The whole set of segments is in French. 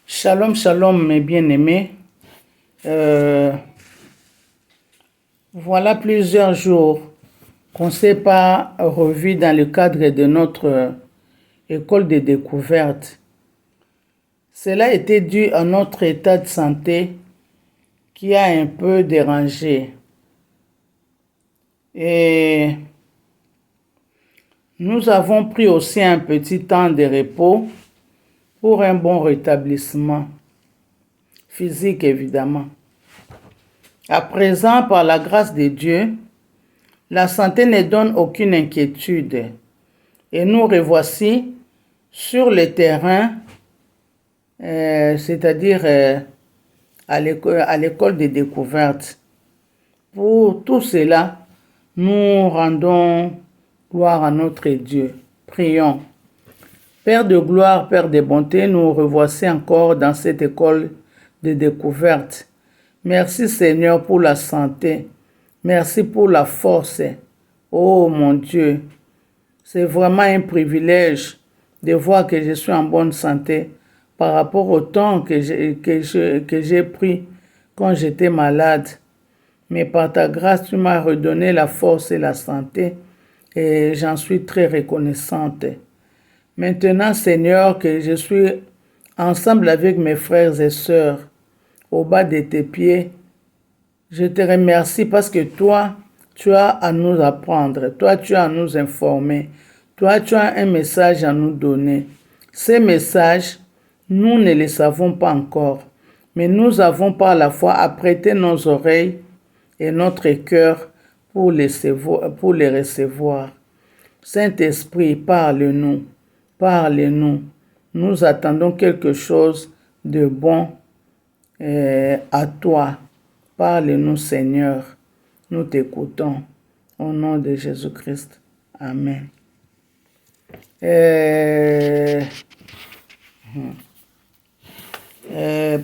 Shalom, shalom, mes bien-aimés. Voilà plusieurs jours qu'on ne s'est pas revu dans le cadre de notre école de découverte. Cela était dû à notre état de santé qui a un peu dérangé. Et nous avons pris aussi un petit temps de repos pour un bon rétablissement physique, évidemment. À présent, par la grâce de Dieu, la santé ne donne aucune inquiétude et nous revoici sur le terrain, c'est-à-dire à l'école de découverte. Pour tout cela, nous rendons gloire à notre Dieu. Prions. Père de gloire, Père de bonté, nous revoici encore dans cette école de découverte. Merci Seigneur pour la santé. Merci pour la force. Oh mon Dieu, c'est vraiment un privilège de voir que je suis en bonne santé par rapport au temps que j'ai pris quand j'étais malade. Mais par ta grâce, tu m'as redonné la force et la santé et j'en suis très reconnaissante. Maintenant, Seigneur, que je suis ensemble avec mes frères et sœurs au bas de tes pieds, je te remercie parce que toi, tu as à nous apprendre, toi, tu as à nous informer, toi, tu as un message à nous donner. Ces messages, nous ne les savons pas encore, mais nous avons par la foi apprêté nos oreilles et notre cœur pour les recevoir. Saint-Esprit, parle-nous, parle-nous. Nous attendons quelque chose de bon à toi. Parle-nous, Seigneur. Nous t'écoutons. Au nom de Jésus-Christ. Amen.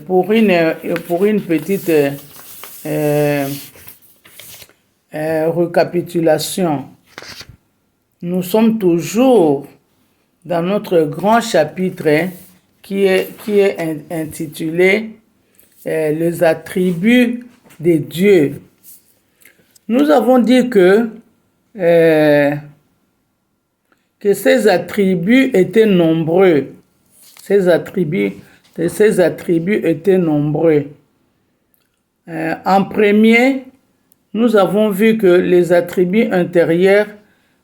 Pour une petite récapitulation, nous sommes toujours dans notre grand chapitre qui est intitulé les attributs de Dieu. Nous avons dit que ces attributs étaient nombreux. Ces attributs étaient nombreux. En premier, nous avons vu que les attributs intérieurs,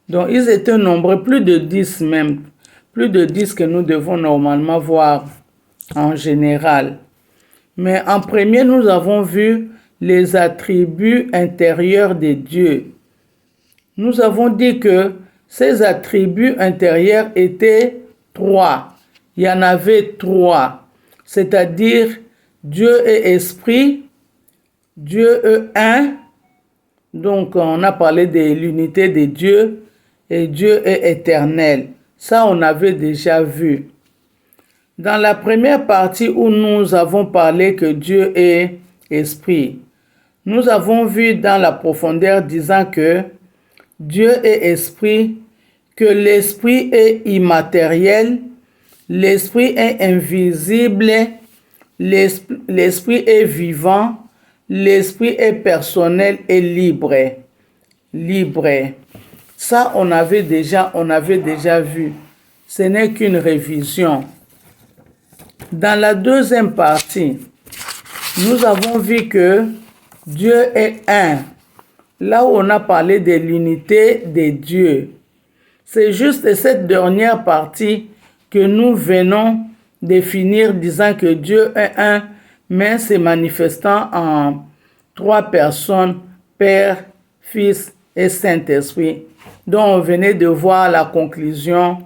dont ils étaient nombreux, plus de 10 même, plus de 10 que nous devons normalement voir en général. Mais en premier, nous avons vu les attributs intérieurs de Dieu. Nous avons dit que ces attributs intérieurs étaient 3. Il y en avait 3. C'est-à-dire Dieu est esprit, Dieu est un. Donc on a parlé de l'unité de Dieu et Dieu est éternel. Ça, on avait déjà vu. Dans la première partie où nous avons parlé que Dieu est esprit, nous avons vu dans la profondeur disant que Dieu est esprit, que l'esprit est immatériel, l'esprit est invisible, l'esprit est vivant, l'esprit est personnel et libre. Libre. Ça, on avait déjà vu. Ce n'est qu'une révision. Dans la deuxième partie, nous avons vu que Dieu est un. Là où on a parlé de l'unité de Dieu. C'est juste cette dernière partie que nous venons définir disant que Dieu est un, mais se manifestant en 3 personnes, Père, Fils et Saint-Esprit, dont on venait de voir la conclusion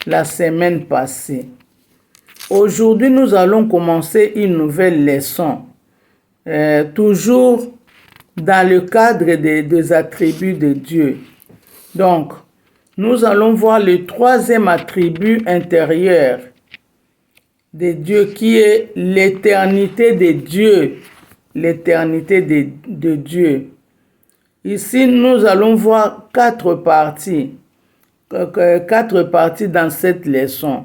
la semaine passée. Aujourd'hui, nous allons commencer une nouvelle leçon, toujours dans le cadre des attributs de Dieu. Donc, nous allons voir le 3e attribut intérieur de Dieu qui est l'éternité de Dieu. L'éternité de Dieu. Ici, nous allons voir 4 parties dans cette leçon.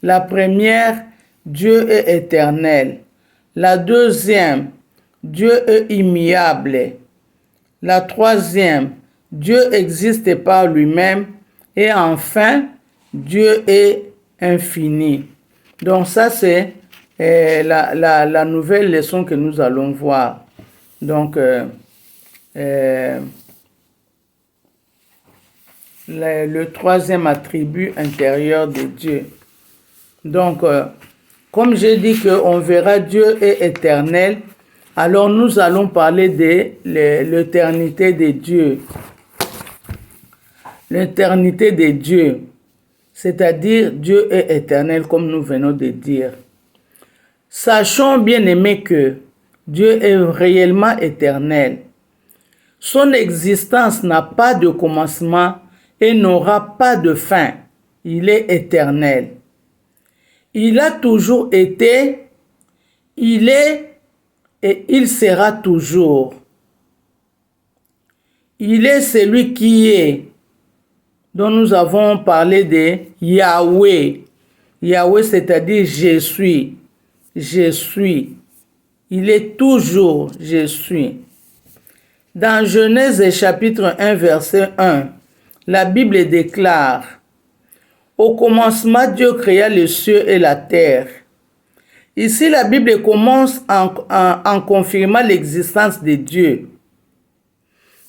La première, Dieu est éternel. La deuxième, Dieu est immuable. La troisième, Dieu existe par lui-même. Et enfin, Dieu est infini. Donc ça, c'est la nouvelle leçon que nous allons voir. Donc, le troisième attribut intérieur de Dieu. Donc, comme j'ai dit qu'on verra Dieu est éternel, alors nous allons parler de l'éternité de Dieu. L'éternité de Dieu, c'est-à-dire Dieu est éternel comme nous venons de dire. Sachons bien aimés que Dieu est réellement éternel. Son existence n'a pas de commencement et n'aura pas de fin. Il est éternel. Il a toujours été, il est et il sera toujours. Il est celui qui est, dont nous avons parlé de Yahweh. Yahweh, c'est-à-dire je suis. Je suis. Il est toujours je suis. Dans Genèse chapitre 1, verset 1, la Bible déclare: au commencement, Dieu créa les cieux et la terre. Ici, la Bible commence en confirmant l'existence de Dieu.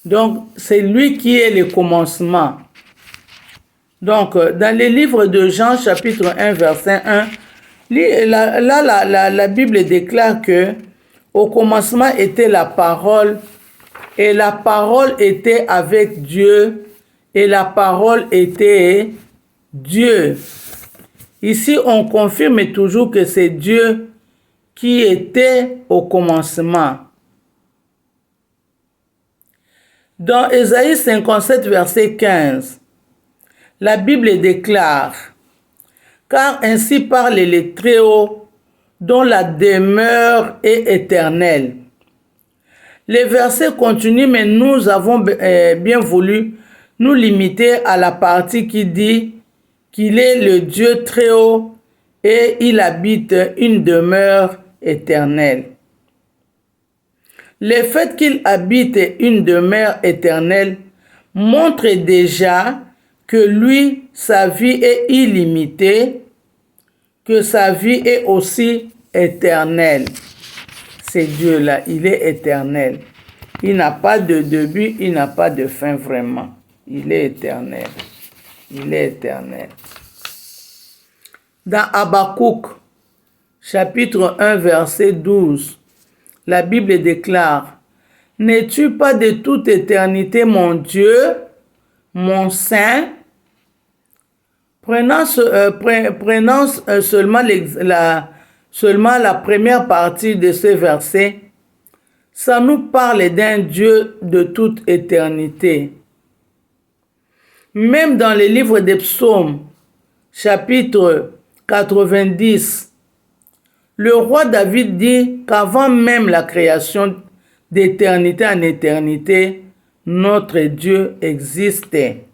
Donc, c'est lui qui est le commencement. Donc, dans le livre de Jean, chapitre 1, verset 1, la Bible déclare que au commencement était la parole, et la parole était avec Dieu, et la parole était Dieu. Ici, on confirme toujours que c'est Dieu qui était au commencement. Dans Ésaïe 57, verset 15, la Bible déclare: car ainsi parle le Très-Haut, dont la demeure est éternelle. Les versets continuent, mais nous avons bien voulu nous limiter à la partie qui dit qu'il est le Dieu Très-Haut et il habite une demeure éternelle. Le fait qu'il habite une demeure éternelle montre déjà que lui, sa vie est illimitée, que sa vie est aussi éternelle. C'est Dieu-là, il est éternel. Il n'a pas de début, il n'a pas de fin vraiment. Il est éternel. Il est éternel. Dans Habakkuk, chapitre 1, verset 12, la Bible déclare: n'es-tu pas de toute éternité mon Dieu, mon Saint? Prenons seulement la première partie de ce verset, ça nous parle d'un Dieu de toute éternité. Même dans le livre des Psaumes, chapitre 90, le roi David dit qu'avant même la création d'éternité en éternité, notre Dieu existait.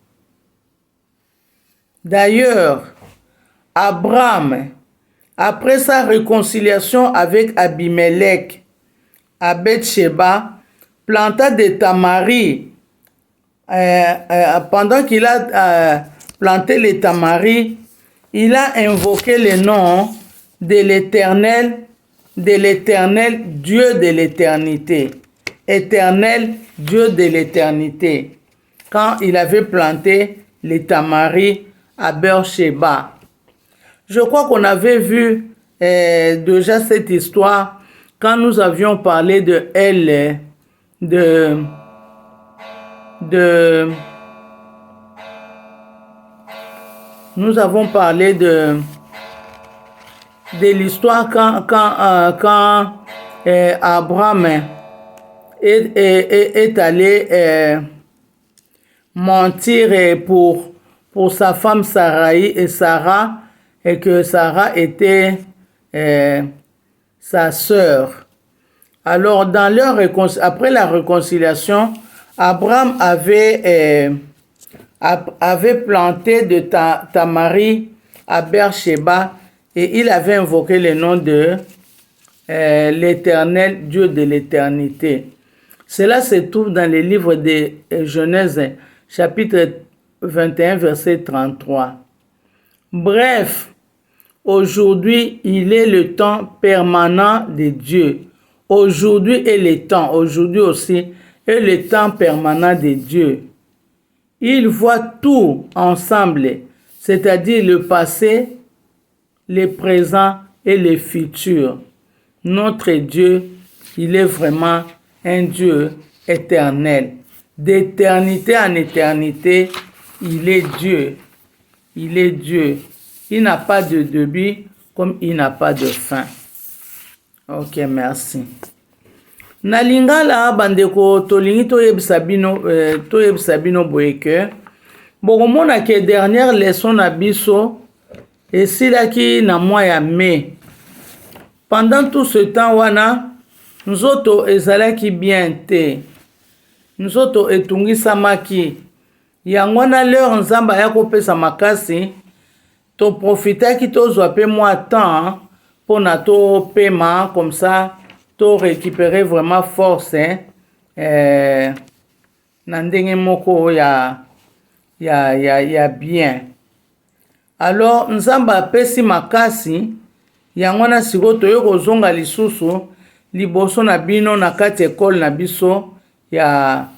D'ailleurs, Abraham, après sa réconciliation avec Abimelech à Beth-Sheba, planta des tamaris. Pendant qu'il a planté les tamaris, il a invoqué le nom de l'Éternel, Dieu de l'éternité. Éternel, Dieu de l'éternité. Quand il avait planté les tamaris à Beersheba. Je crois qu'on avait vu déjà cette histoire quand nous avions parlé de elle, nous avons parlé de l'histoire quand Abraham est allé mentir pour sa femme Sarah, et que Sarah était sa sœur. Alors, après la réconciliation, Abraham avait planté de tamaris à Beersheba, et il avait invoqué le nom de l'Éternel, Dieu de l'éternité. Cela se trouve dans le livre de Genèse, chapitre 21, verset 33. Bref, aujourd'hui, il est le temps permanent de Dieu. Aujourd'hui est le temps, aujourd'hui aussi est le temps permanent de Dieu. Il voit tout ensemble, c'est-à-dire le passé, le présent et le futur. Notre Dieu, il est vraiment un Dieu éternel. D'éternité en éternité, il est Dieu. Il est Dieu. Il n'a pas de début comme il n'a pas de fin. Ok, merci. Na lingala bandeko tolingi toyebisa bino boye ke bokomona ke dernière leçon na biso esilaki na mois ya mai. Pendant tout ce temps wana nzoto ezalaki bien te, nzoto etungisamaki. Yango na leur nzamba ya kopesa makasi to profitaki tozwa pe mwa temps pour na to paiement comme ça to récupérer vraiment force na ndenge moko ya bien. Alors nzamba apesi makasi yango na siko toyo kozonga lisusu liboso na bino na kati école na biso ya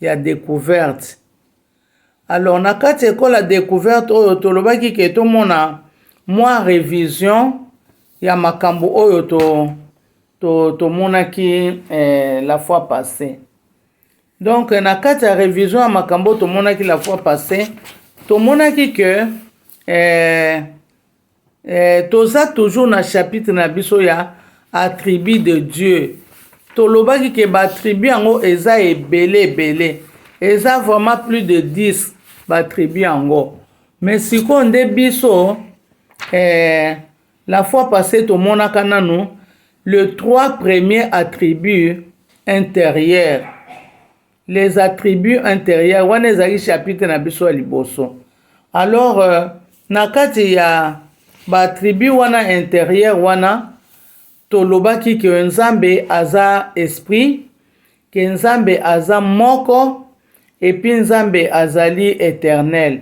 découverte. Alors na kati école ya découverte oyo tolobaki ke tomona mwa révision ya makambo oyo tomonaki la fois passée. Donc na kati ya révision ya makambo tomonaki la fois passée, tomonaki que toza toujours na chapitre na biso ya attribut de Dieu. Tolobaki ke ba attribut yango eza ebele. Eza vraiment plus de 10 ba attribut yango. Mais siko nde biso la fois passée tomonaka nanu les 3 premiers attributs intérieurs. Les attributs intérieurs wana ezali chapitre na biso ya liboso. Alors na kati ya ba attribut wana intérieur wana tolobaki ke nzambe aza esprit, ke nzambe aza moko, et puis nzambe azali éternel.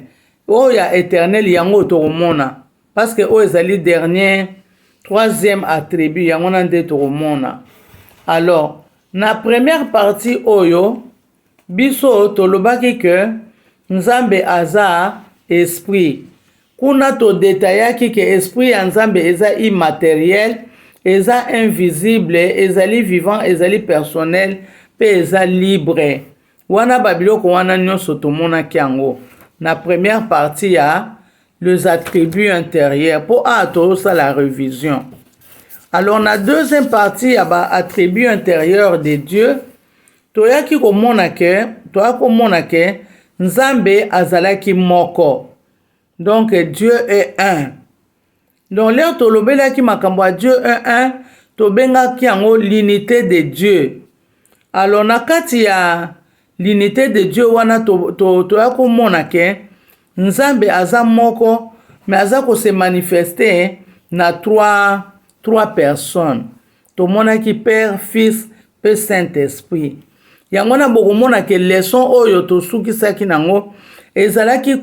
Oya éternel yango tokomona parce que o ezali dernier 3e attribut yango na nde tokomona. Alors na première partie oyo biso tolobaki ke nzambe aza esprit. Kuna to détaillaki ke esprit ya nzambe eza immatériel, eza invisible, ezali vivant, ezali personnel, pe eza libre. Wana babiloko wana nyonso tomonaki yango na première partie ya les attributs intérieurs pour ça la révision. Alors na deuxième partie ya ba attributs intérieurs de Dieu toyaki komona ke nzambe azalaki moko. Donc Dieu est un. Donc là tolobelaki makambo ya Dieu est un, tobengaki yango l'unité de Dieu. Alors na kati ya l'unité de Dieu wana toya komona ke nzambe aza moko mais aza ko se manifester na trois personnes. Tomonaki Père, Fils, pe Saint-Esprit. Yango na bokomona ke leçon oyo tosukisaki nango ezalaki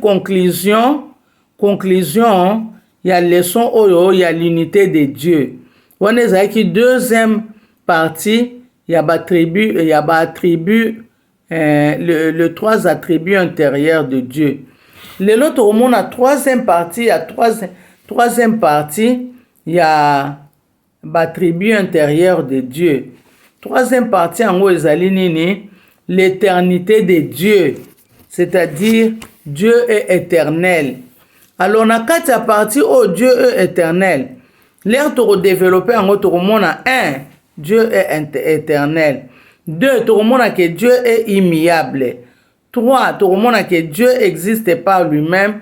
conclusion ya leçon oyo ya l'unité de Dieu. Wana ezalaki deuxième partie ya ba attribut le 3 attributs intérieurs de Dieu. Le lot au la troisième partie, troisième partie, il y a l'attribut intérieur de Dieu. Troisième partie, en gros, l'éternité de Dieu, c'est-à-dire Dieu est éternel. Alors, on a 4 parties où Dieu est éternel. L'air pour développer en gros, on a 1, Dieu est éternel. 2, tout le monde a que Dieu est immuable. 3, tout le monde a que Dieu existe par lui-même.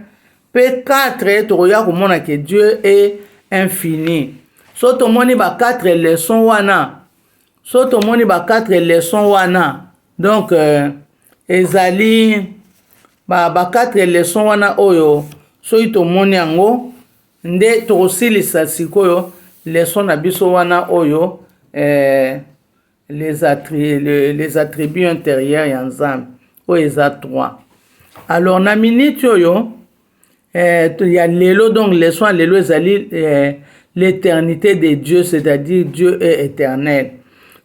Puis 4, tout le monde a que Dieu est infini. So tout le monde a 4 leçons wana. So tout le monde a 4 leçons wana. Donc ezali ba 4 leçons wana oyo. So tout le monde yango nde tokosilisa sikoyo leson na biso wana oyo les attributs intérieurs ya nzambe oyo eza 3. Alors na minute oyo ya lelo, donc leson ya lelo ezali l'éternité de Dieu, c'est-à-dire Dieu est éternel.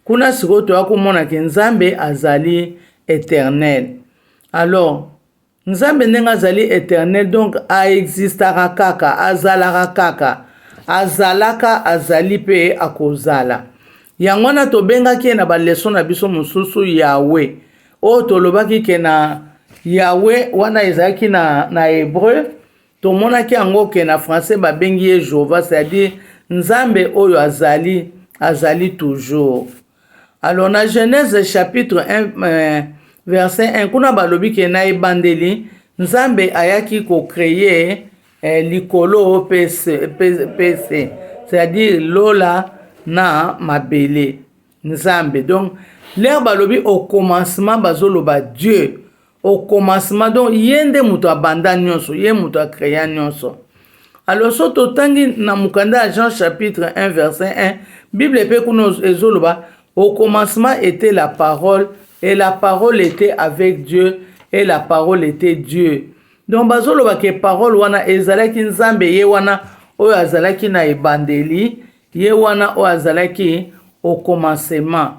Kuna sikoyo toyakomona ke nzambe azali éternel. Alors nzambe ndenge azali éternel, donc aexistaka kaka, azalaka kaka, azalaka, azali pe akozala. Yango wana tobengaki na baleson na biso mosusu Yahweh. Oyo tolobaki ke na Yahweh wana ezalaki na hébreu, tomonaki yango ke na français babengi ye Jéhovah, c'est-à-dire nzambe oyo azali toujours. Alors na Genèse chapitre 1 verset 1 kuna balobi ke na ebandeli nzambe ayaki ko créer likolo pese, c'est-à-dire lola na mabele nzambe. Donc l'air balobi au commencement bazoloba Dieu au commencement, donc yende muto abanda nyonso, ye muto akrea nyonso. Alors so totangi na mukanda Jean chapitre 1 verset 1 Bible pe kuno ezoloba au commencement était la parole et la parole était avec Dieu et la parole était Dieu. Donc bazoloba ke parole wana ezalaki nzambe ye wana oyo azalaki na ebandeli, ye wana oyo azalaki au commencement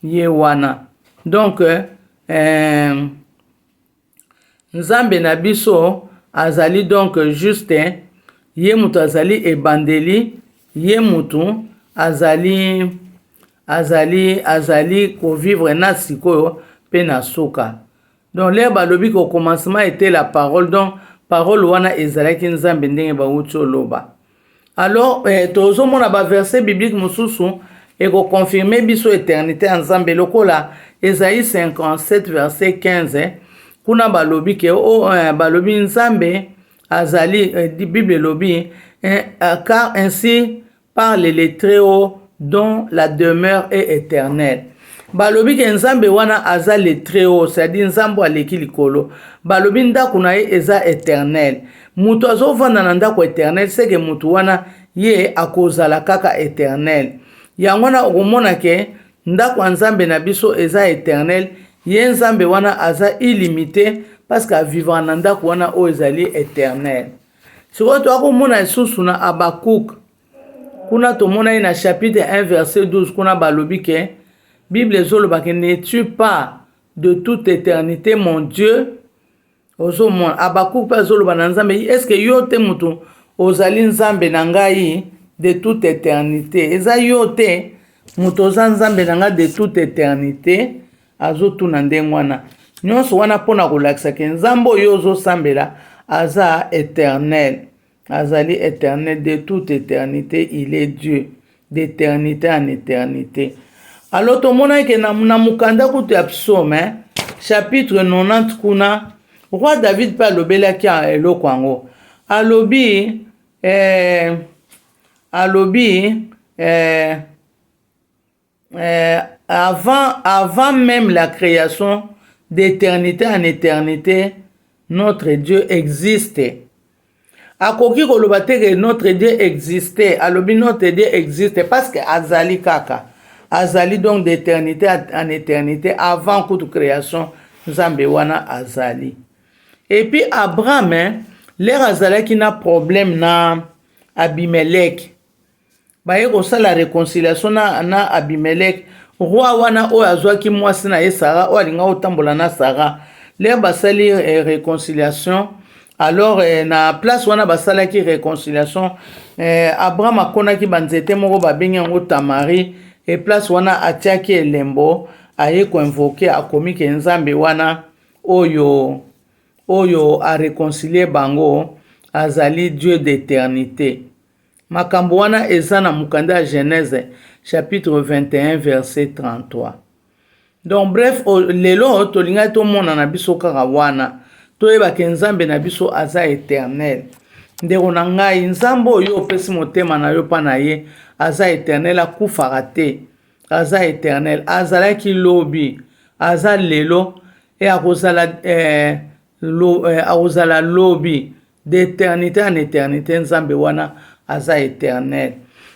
ye wana. Donc nzambe na biso azali donc juste ye mutu azali ebandeli, ye mutu azali kovivre na sikoyo pe na suka. Donc l'air balobi au commencement était la parole, donc parole wana ezalaki nzambe ndenge bauti oloba. Alors tozomona ba verset biblique mosusu eko confirmer biso éternité en nzambe lokola Esaïe 57 verset 15 kuna balobi ke balobi nzambe azali Bible lobi car ainsi parle le Très-Haut dont la demeure est éternelle. Balobi ke nzambe wana aza le Très-Haut, c'est-à-dire nzambo aleki likolo. Balobi ndako na ye eza éternel. Mutu azovanda na ndako éternel, c'est que mutu wana ye akozala kaka éternel. Yango wana okomona ke ndako ya nzambe na biso eza éternel, ye nzambe wana aza illimité parce que vivre na ndako wana oyo ezali éternel. Sikoyo toakomona lisusu na Habakkuk kuna tomona ye na chapitre 1 verset 12 kuna balobi ke Bible ezoloba ke n'es-tu pas de toute éternité mon Dieu? Ozomona Habakkuk pa ezoloba na nzambe, est-ce que yo te mutu ozali nzambe na ngai de toute éternité? Eza yo te mutu oza nzambe na ngai de toute éternité? Azotuna ndenge wana nyonso wana mpona kolakisa ke nzambe oyo ozosambela aza éternel, azali éternel de toute éternité, il est Dieu d'éternité en éternité. Alors tomona ke na mukanda kutu ya psaume chapitre 90 kuna roi David pa alobelaki eloko yango alobi avant même la création, d'éternité en éternité, notre Dieu existait. Akoki koloba te que notre Dieu existait, alobi notre Dieu existait parce que azali kaka. Azali donc d'éternité en éternité avant toute création, nzambe wana azali. Et puis Abraham, l'air azali qui n'a problème na Abimelech. Baye kosala réconciliation na Abimelech. Roi wana oyo azwaki mwasi na ye Sara oyo alinga otambola na Sara. L'air basali réconciliation. Alors na place wana basalaki réconciliation, Abraham akonaki banzete moko babengi yango Tamari, et place wana atiaki elembo aye ko invoquer akomi ke nzambe wana oyo a réconcilier bango azali Dieu d'éternité. Makambo wana eza na mukanda Genèse chapitre 21 verset 33. Donc bref, lelo tolinga to mona na biso kaka wana toyeba ke nzambe na biso aza éternel. Ndeko na ngai nzambe oyo opesi motema na yo pa na ye aza éternel, akufaka te, aza éternel, azalaki lobi, aza lelo e akozala lobi d'éternité en éternité nzambe wana aza éternel.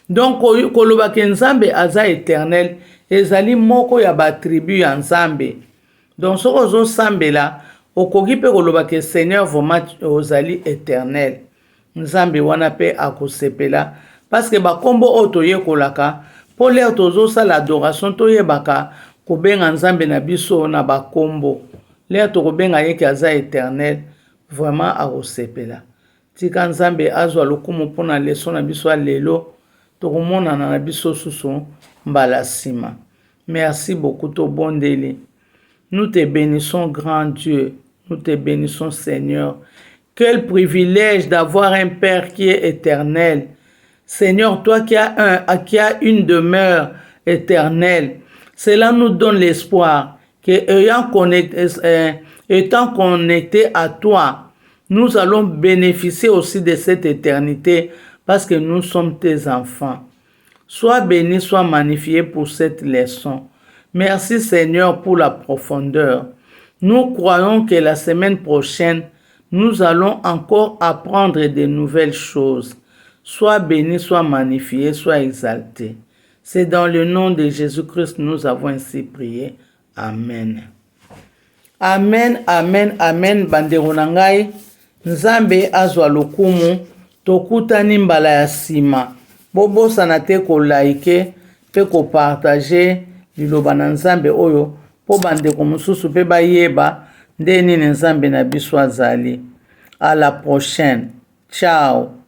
Donc koloba ke nzambe aza éternel ezali moko ya batribu ya nzambe. Donc soki ozosambela okoki mpe koloba ke Seigneur vraiment ozali éternel. Nzambe wana mpe akosepela parce que bakombo oyo toyekolaka mpo lere tozosala adoration toyebaka kobenga nzambe na biso na bakombo. Lere tokobenga ye ke aza éternel vraiment akosepela. Tika nzambe azwa lokumu mpona leso na biso ya lelo tokomonana na biso susu mbala nsima. Merci beaucoup tobondeli. Nous te bénissons, grand Dieu. Nous te bénissons, Seigneur. Quel privilège d'avoir un Père qui est éternel. Seigneur, toi qui as une demeure éternelle, cela nous donne l'espoir que étant connectés à toi, nous allons bénéficier aussi de cette éternité parce que nous sommes tes enfants. Sois béni, sois magnifié pour cette leçon. Merci Seigneur pour la profondeur. Nous croyons que la semaine prochaine, nous allons encore apprendre de nouvelles choses. Sois béni, sois magnifié, sois exalté. C'est dans le nom de Jésus-Christ que nous avons ainsi prié. Amen. Amen, amen, amen. Bandeko na ngai, Nzambe azwa lokumu, tokutani mbala ya sima. Bobosana te ko like, pe ko partager liloba na Nzambe oyo, po bandeko mosusu pe bayeba ndeni Nzambe na biso azali. À la prochaine. Ciao.